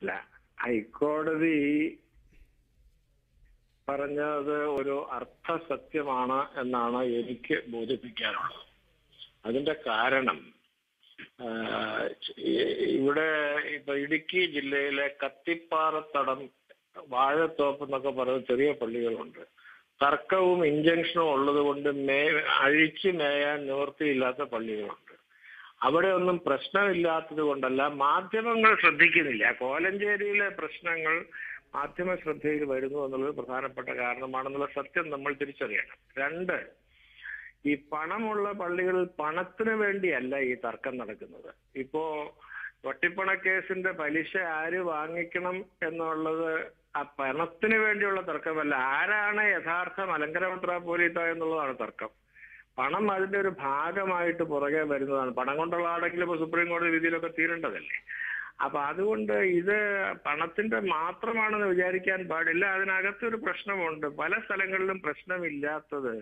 അല്ല, ഹൈക്കോടതി പറഞ്ഞത് ഒരു അർത്ഥസത്യമാണ് എന്നാണ് എനിക്ക് ബോധിപ്പിക്കാനുള്ളത്. അതിന്റെ കാരണം ഇവിടെ ഇപ്പൊ ഇടുക്കി ജില്ലയിലെ കത്തിപ്പാറത്തടം, വാഴത്തോപ്പ് എന്നൊക്കെ പറയുന്ന ചെറിയ പള്ളികളുണ്ട്. തർക്കവും ഇഞ്ചക്ഷനും ഉള്ളത് കൊണ്ട് അഴിച്ചു മേയാൻ നിവൃത്തിയില്ലാത്ത പള്ളികളുണ്ട്. അവിടെ ഒന്നും പ്രശ്നമില്ലാത്തത് കൊണ്ടല്ല, മാധ്യമങ്ങൾ ശ്രദ്ധിക്കുന്നില്ല. കോലഞ്ചേരിയിലെ പ്രശ്നങ്ങൾ മാധ്യമ ശ്രദ്ധയിൽ വരുന്നു എന്നുള്ളത് പ്രധാനപ്പെട്ട കാരണമാണെന്നുള്ള സത്യം നമ്മൾ തിരിച്ചറിയണം. 2, ഈ പണമുള്ള പള്ളികളിൽ പണത്തിന് വേണ്ടിയല്ല ഈ തർക്കം നടക്കുന്നത്. ഇപ്പോ വട്ടിപ്പണ കേസിന്റെ പലിശ ആര് വാങ്ങിക്കണം എന്നുള്ളത് ആ പണത്തിന് വേണ്ടിയുള്ള തർക്കമല്ല. ആരാണ് യഥാർത്ഥ മലങ്കര മെത്രാപ്പോലീത്ത എന്നുള്ളതാണ് തർക്കം. പണം അതിന്റെ ഒരു ഭാഗമായിട്ട് പുറകെ വരുന്നതാണ്. പണം കൊണ്ടുള്ള ആണെങ്കിലും ഇപ്പൊ സുപ്രീം കോടതി വിധിയിലൊക്കെ തീരേണ്ടതല്ലേ. അപ്പൊ അതുകൊണ്ട് ഇത് പണത്തിന്റെ മാത്രമാണെന്ന് വിചാരിക്കാൻ പാടില്ല. അതിനകത്തൊരു പ്രശ്നമുണ്ട്. പല സ്ഥലങ്ങളിലും പ്രശ്നമില്ലാത്തത്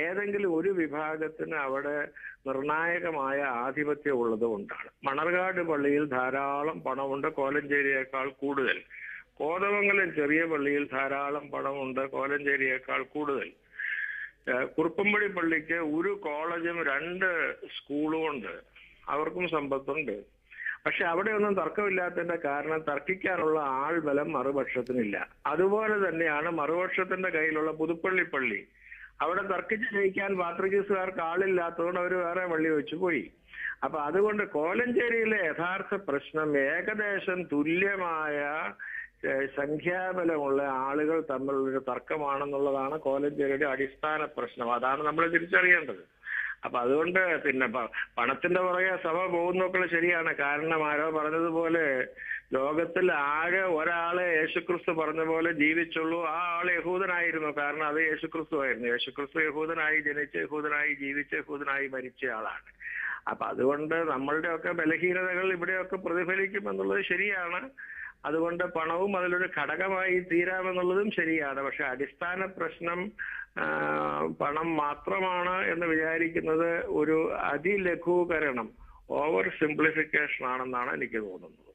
ഏതെങ്കിലും ഒരു വിഭാഗത്തിന് അവിടെ നിർണായകമായ ആധിപത്യം ഉള്ളത് കൊണ്ടാണ്. മണർകാട് പള്ളിയിൽ ധാരാളം പണമുണ്ട്, കോലഞ്ചേരിയേക്കാൾ കൂടുതൽ. കോതമംഗലം ചെറിയ പള്ളിയിൽ ധാരാളം പണമുണ്ട്, കോലഞ്ചേരിയേക്കാൾ കൂടുതൽ. കുറുപ്പമ്പടി പള്ളിക്ക് ഒരു കോളേജും 2 സ്കൂളും ഉണ്ട്, അവർക്കും സമ്പത്തുണ്ട്. പക്ഷെ അവിടെ ഒന്നും തർക്കമില്ലാത്തതിന്റെ കാരണം തർക്കിക്കാനുള്ള ആൾബലം മറുപക്ഷത്തിനില്ല. അതുപോലെ തന്നെയാണ് മറുപക്ഷത്തിന്റെ കയ്യിലുള്ള പുതുപ്പള്ളി പള്ളി. അവിടെ തർക്കിച്ച് ജയിക്കാൻ പാത്രികീസുകാർക്ക് ആളില്ലാത്തതുകൊണ്ട് അവർ വേറെ പള്ളി വെച്ച് പോയി. അപ്പൊ അതുകൊണ്ട് കോലഞ്ചേരിയിലെ യഥാർത്ഥ പ്രശ്നം ഏകദേശം തുല്യമായ സംഖ്യാബലമുള്ള ആളുകൾ തമ്മിലുള്ളൊരു തർക്കമാണെന്നുള്ളതാണ് കോലഞ്ചേരിയുടെ അടിസ്ഥാന പ്രശ്നം. അതാണ് നമ്മൾ തിരിച്ചറിയേണ്ടത്. അപ്പൊ അതുകൊണ്ട് പിന്നെ പണത്തിന്റെ പുറകെ സഭ പോകുന്നൊക്കെ ശരിയാണ്. കാരണം ആരോ പറഞ്ഞതുപോലെ ലോകത്തിൽ ആകെ ഒരാളെ യേശുക്രിസ്തു പറഞ്ഞ പോലെ ജീവിച്ചുള്ളൂ. ആ ആൾ യഹൂദനായിരുന്നു. കാരണം അത് യേശുക്രിസ്തു ആയിരുന്നു. യേശുക്രിസ്തു യഹൂദനായി ജനിച്ച്, യഹൂദനായി ജീവിച്ച്, യഹൂദനായി മരിച്ച ആളാണ്. അപ്പൊ അതുകൊണ്ട് നമ്മളുടെയൊക്കെ ബലഹീനതകൾ ഇവിടെയൊക്കെ പ്രതിഫലിക്കും എന്നുള്ളത് ശരിയാണ്. അതുകൊണ്ട് പണവും അതിലൊരു ഘടകമായി തീരാമെന്നുള്ളതും ശരിയാണ്. പക്ഷെ അടിസ്ഥാന പ്രശ്നം പണം മാത്രമാണ് എന്ന് വിചാരിക്കുന്നത് ഒരു അതിലഘൂകരണം, ഓവർ സിംപ്ലിഫിക്കേഷൻ ആണെന്നാണ് എനിക്ക് തോന്നുന്നത്.